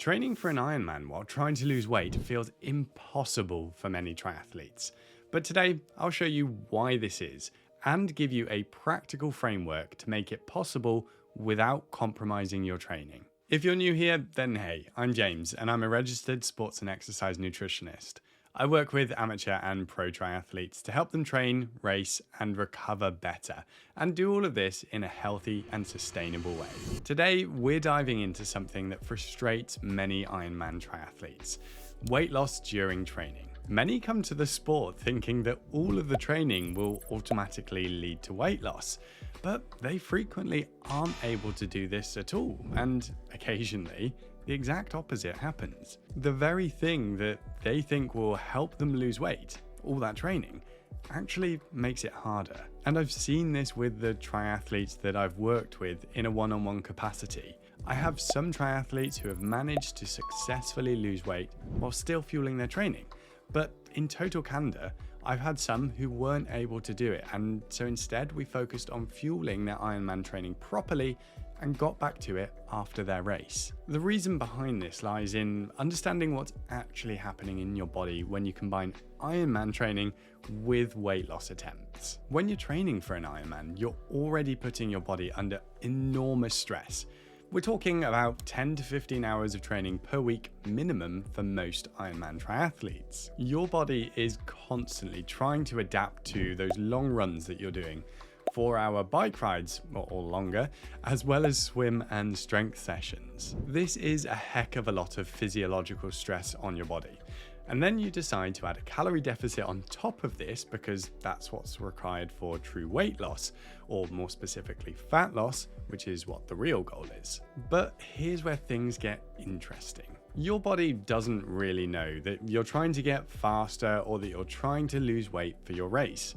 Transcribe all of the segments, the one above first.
Training for an Ironman while trying to lose weight feels impossible for many triathletes. But today, I'll show you why this is and give you a practical framework to make it possible without compromising your training. If you're new here, then hey, I'm James and I'm a registered sports and exercise nutritionist. I work with amateur and pro triathletes to help them train, race, and recover better, and do all of this in a healthy and sustainable way. Today, we're diving into something that frustrates many Ironman triathletes: weight loss during training. Many come to the sport thinking that all of the training will automatically lead to weight loss, but they frequently aren't able to do this at all, and occasionally, the exact opposite happens. The very thing that they think will help them lose weight, all that training, actually makes it harder. And I've seen this with the triathletes that I've worked with in a one-on-one capacity. I have some triathletes who have managed to successfully lose weight while still fueling their training. But in total candor, I've had some who weren't able to do it, and so instead we focused on fueling their Ironman training properly and got back to it after their race. The reason behind this lies in understanding what's actually happening in your body when you combine Ironman training with weight loss attempts. When you're training for an Ironman, you're already putting your body under enormous stress. We're talking about 10 to 15 hours of training per week minimum for most Ironman triathletes. Your body is constantly trying to adapt to those long runs that you're doing, 4-hour bike rides or longer, as well as swim and strength sessions. This is a heck of a lot of physiological stress on your body. And then you decide to add a calorie deficit on top of this because that's what's required for true weight loss, or more specifically fat loss, which is what the real goal is. But here's where things get interesting. Your body doesn't really know that you're trying to get faster or that you're trying to lose weight for your race.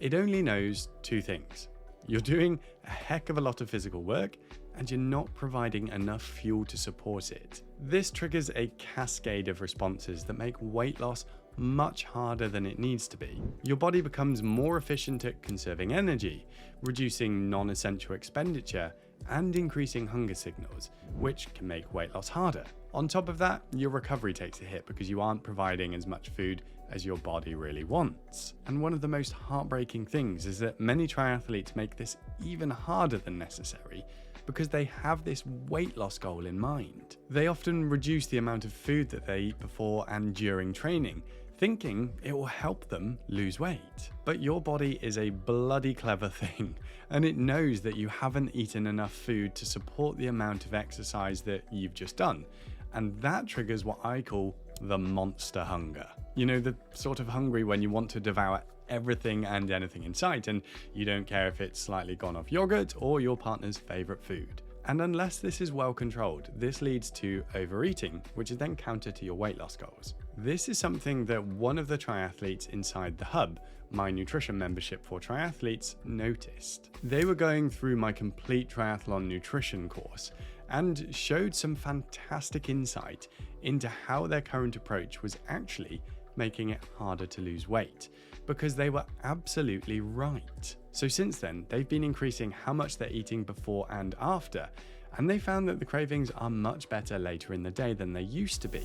It only knows two things: you're doing a heck of a lot of physical work and you're not providing enough fuel to support it. This triggers a cascade of responses that make weight loss much harder than it needs to be. Your body becomes more efficient at conserving energy, reducing non-essential expenditure, and increasing hunger signals, which can make weight loss harder. On top of that, your recovery takes a hit because you aren't providing as much food as your body really wants. And one of the most heartbreaking things is that many triathletes make this even harder than necessary because they have this weight loss goal in mind. They often reduce the amount of food that they eat before and during training, thinking it will help them lose weight. But your body is a bloody clever thing, and it knows that you haven't eaten enough food to support the amount of exercise that you've just done. And that triggers what I call the monster hunger. You know, the sort of hungry when you want to devour everything and anything in sight, and you don't care if it's slightly gone off yogurt or your partner's favorite food. And unless this is well controlled, this leads to overeating, which is then counter to your weight loss goals. This is something that one of the triathletes inside the Hub, my nutrition membership for triathletes, noticed. They were going through my complete triathlon nutrition course and showed some fantastic insight into how their current approach was actually making it harder to lose weight, because they were absolutely right. So since then, they've been increasing how much they're eating before and after, and they found that the cravings are much better later in the day than they used to be.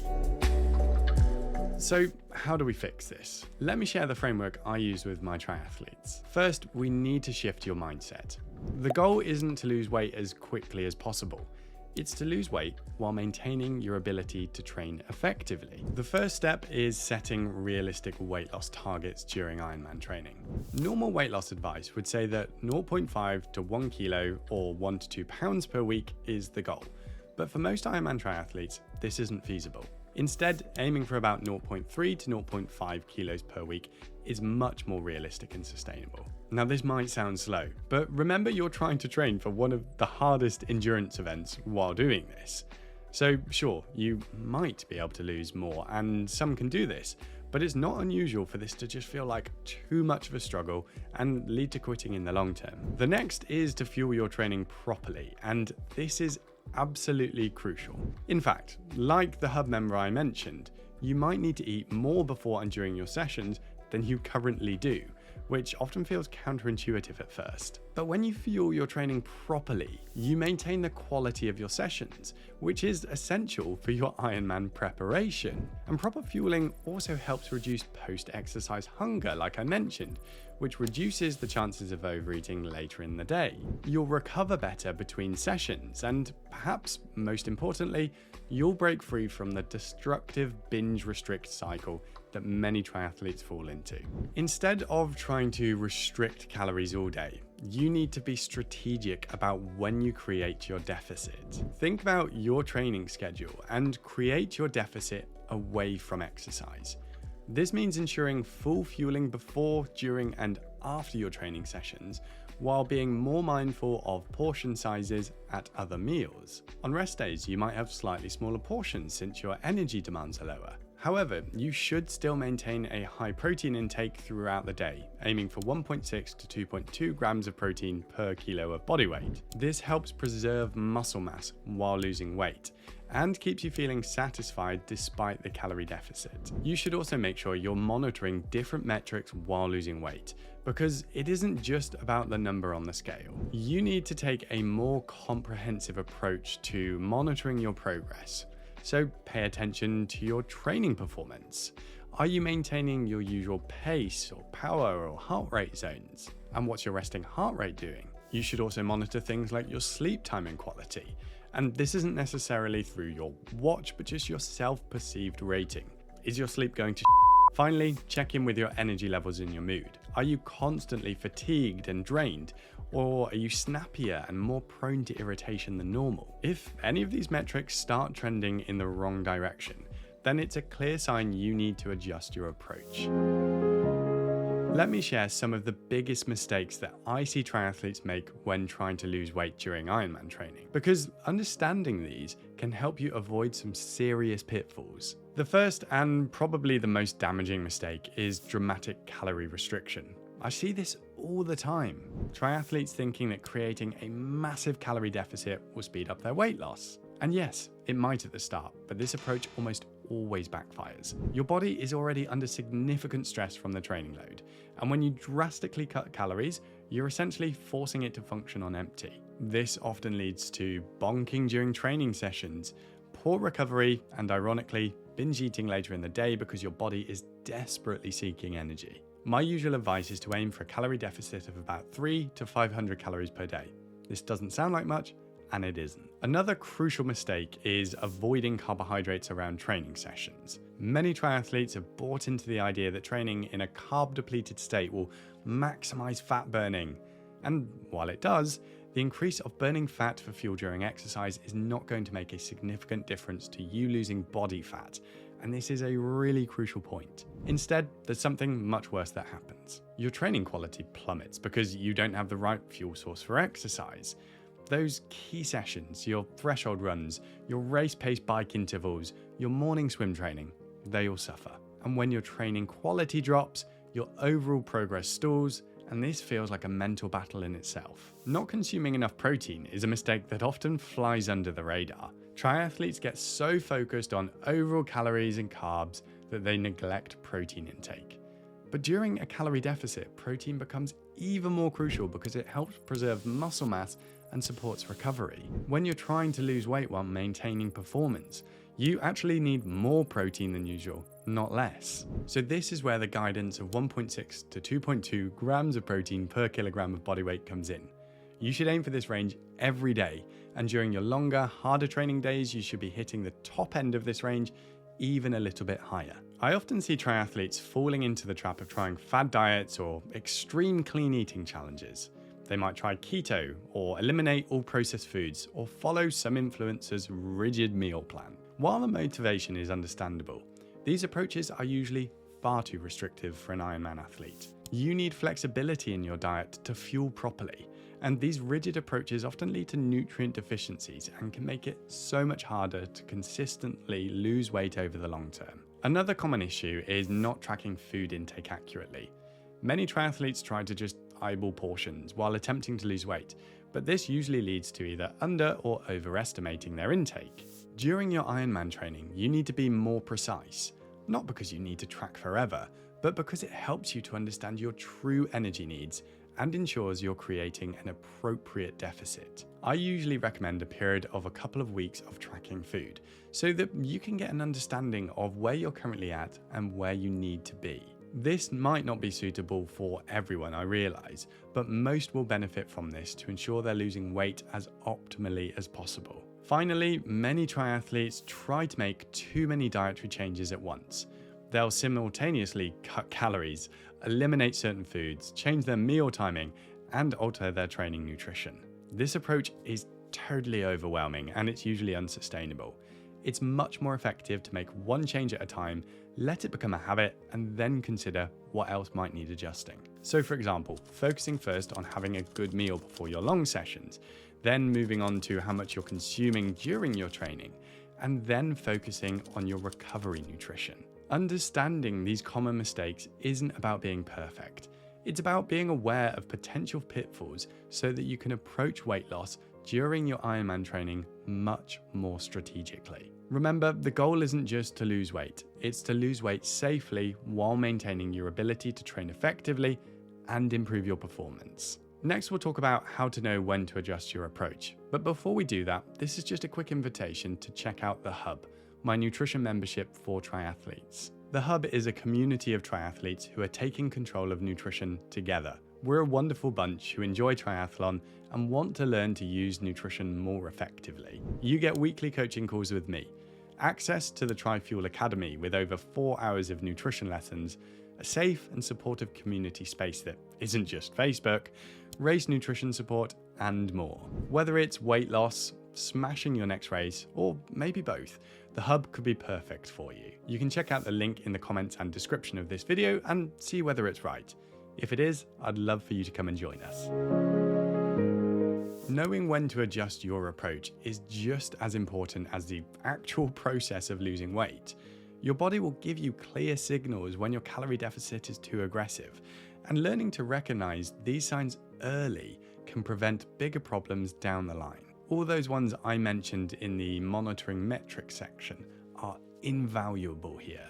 So how do we fix this? Let me share the framework I use with my triathletes. First, we need to shift your mindset. The goal isn't to lose weight as quickly as possible. It's to lose weight while maintaining your ability to train effectively. The first step is setting realistic weight loss targets during Ironman training. Normal weight loss advice would say that 0.5 to 1 kilo or 1 to 2 pounds per week is the goal. But for most Ironman triathletes, this isn't feasible. Instead, aiming for about 0.3 to 0.5 kilos per week is much more realistic and sustainable. Now, this might sound slow, but remember you're trying to train for one of the hardest endurance events while doing this. So sure, you might be able to lose more, and some can do this, but it's not unusual for this to just feel like too much of a struggle and lead to quitting in the long term. The next is to fuel your training properly, and this is absolutely crucial. In fact, like the Hub member I mentioned, you might need to eat more before and during your sessions than you currently do, which often feels counterintuitive at first. But when you fuel your training properly, you maintain the quality of your sessions, which is essential for your Ironman preparation. And proper fueling also helps reduce post-exercise hunger, like I mentioned, which reduces the chances of overeating later in the day. You'll recover better between sessions, and perhaps most importantly, you'll break free from the destructive binge-restrict cycle that many triathletes fall into. Instead of trying to restrict calories all day, you need to be strategic about when you create your deficit. Think about your training schedule and create your deficit away from exercise. This means ensuring full fueling before, during, and after your training sessions, while being more mindful of portion sizes at other meals. On rest days, you might have slightly smaller portions since your energy demands are lower. However, you should still maintain a high protein intake throughout the day, aiming for 1.6 to 2.2 grams of protein per kilo of body weight. This helps preserve muscle mass while losing weight and keeps you feeling satisfied despite the calorie deficit. You should also make sure you're monitoring different metrics while losing weight, because it isn't just about the number on the scale. You need to take a more comprehensive approach to monitoring your progress. So pay attention to your training performance. Are you maintaining your usual pace or power or heart rate zones? And what's your resting heart rate doing? You should also monitor things like your sleep time and quality. And this isn't necessarily through your watch, but just your self-perceived rating. Is your sleep going to Finally, check in with your energy levels and your mood. Are you constantly fatigued and drained? Or are you snappier and more prone to irritation than normal? If any of these metrics start trending in the wrong direction, then it's a clear sign you need to adjust your approach. Let me share some of the biggest mistakes that I see triathletes make when trying to lose weight during Ironman training, because understanding these can help you avoid some serious pitfalls. The first and probably the most damaging mistake is dramatic calorie restriction. I see this all the time. Triathletes thinking that creating a massive calorie deficit will speed up their weight loss. And yes, it might at the start, but this approach almost always backfires. Your body is already under significant stress from the training load, and when you drastically cut calories, you're essentially forcing it to function on empty. This often leads to bonking during training sessions, poor recovery, and ironically, binge eating later in the day because your body is desperately seeking energy. My usual advice is to aim for a calorie deficit of about 300 to 500 calories per day. This doesn't sound like much, and it isn't. Another crucial mistake is avoiding carbohydrates around training sessions. Many triathletes have bought into the idea that training in a carb-depleted state will maximize fat burning. And while it does, the increase of burning fat for fuel during exercise is not going to make a significant difference to you losing body fat. And this is a really crucial point. Instead, there's something much worse that happens. Your training quality plummets because you don't have the right fuel source for exercise. Those key sessions, your threshold runs, your race-paced bike intervals, your morning swim training, they all suffer. And when your training quality drops, your overall progress stalls, and this feels like a mental battle in itself. Not consuming enough protein is a mistake that often flies under the radar. Triathletes get so focused on overall calories and carbs that they neglect protein intake. But during a calorie deficit, protein becomes even more crucial because it helps preserve muscle mass and supports recovery. When you're trying to lose weight while maintaining performance, you actually need more protein than usual, not less. So this is where the guidance of 1.6 to 2.2 grams of protein per kilogram of body weight comes in. You should aim for this range every day, and during your longer, harder training days, you should be hitting the top end of this range, even a little bit higher. I often see triathletes falling into the trap of trying fad diets or extreme clean eating challenges. They might try keto, or eliminate all processed foods, or follow some influencer's rigid meal plan. While the motivation is understandable, these approaches are usually far too restrictive for an Ironman athlete. You need flexibility in your diet to fuel properly, and these rigid approaches often lead to nutrient deficiencies and can make it so much harder to consistently lose weight over the long term. Another common issue is not tracking food intake accurately. Many triathletes try to just eyeball portions while attempting to lose weight, but this usually leads to either under or overestimating their intake. During your Ironman training, you need to be more precise, not because you need to track forever, but because it helps you to understand your true energy needs and ensures you're creating an appropriate deficit. I usually recommend a period of a couple of weeks of tracking food so that you can get an understanding of where you're currently at and where you need to be. This might not be suitable for everyone, I realise, but most will benefit from this to ensure they're losing weight as optimally as possible. Finally, many triathletes try to make too many dietary changes at once. They'll simultaneously cut calories, eliminate certain foods, change their meal timing, and alter their training nutrition. This approach is totally overwhelming and it's usually unsustainable. It's much more effective to make one change at a time, let it become a habit, and then consider what else might need adjusting. So for example, focusing first on having a good meal before your long sessions, then moving on to how much you're consuming during your training, and then focusing on your recovery nutrition. Understanding these common mistakes isn't about being perfect. It's about being aware of potential pitfalls so that you can approach weight loss during your Ironman training much more strategically. Remember, the goal isn't just to lose weight, it's to lose weight safely while maintaining your ability to train effectively and improve your performance. Next, we'll talk about how to know when to adjust your approach. But before we do that, this is just a quick invitation to check out The Hub, my nutrition membership for triathletes. The Hub is a community of triathletes who are taking control of nutrition together. We're a wonderful bunch who enjoy triathlon and want to learn to use nutrition more effectively. You get weekly coaching calls with me, access to the TriFuel Academy with over 4 hours of nutrition lessons, a safe and supportive community space that isn't just Facebook, race nutrition support, and more. Whether it's weight loss, smashing your next race, or maybe both, the Hub could be perfect for you. You can check out the link in the comments and description of this video and see whether it's right. If it is, I'd love for you to come and join us. Knowing when to adjust your approach is just as important as the actual process of losing weight. Your body will give you clear signals when your calorie deficit is too aggressive, and learning to recognize these signs early can prevent bigger problems down the line. All those ones I mentioned in the monitoring metrics section are invaluable here.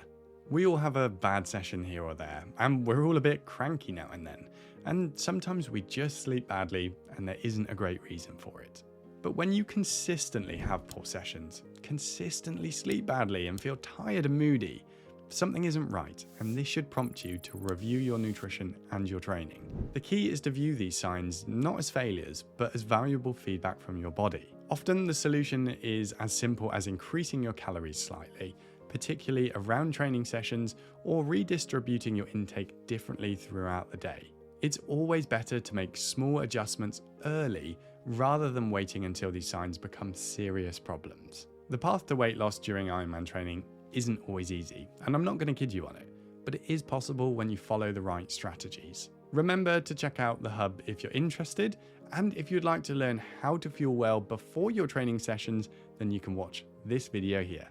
We all have a bad session here or there, and we're all a bit cranky now and then, and sometimes we just sleep badly and there isn't a great reason for it. But when you consistently have poor sessions, consistently sleep badly and feel tired and moody, something isn't right, and this should prompt you to review your nutrition and your training. The key is to view these signs not as failures, but as valuable feedback from your body. Often the solution is as simple as increasing your calories slightly, particularly around training sessions, or redistributing your intake differently throughout the day. It's always better to make small adjustments early rather than waiting until these signs become serious problems. The path to weight loss during Ironman training isn't always easy, and I'm not going to kid you on it, but it is possible when you follow the right strategies. Remember to check out the Hub if you're interested, and if you'd like to learn how to fuel well before your training sessions, then you can watch this video here.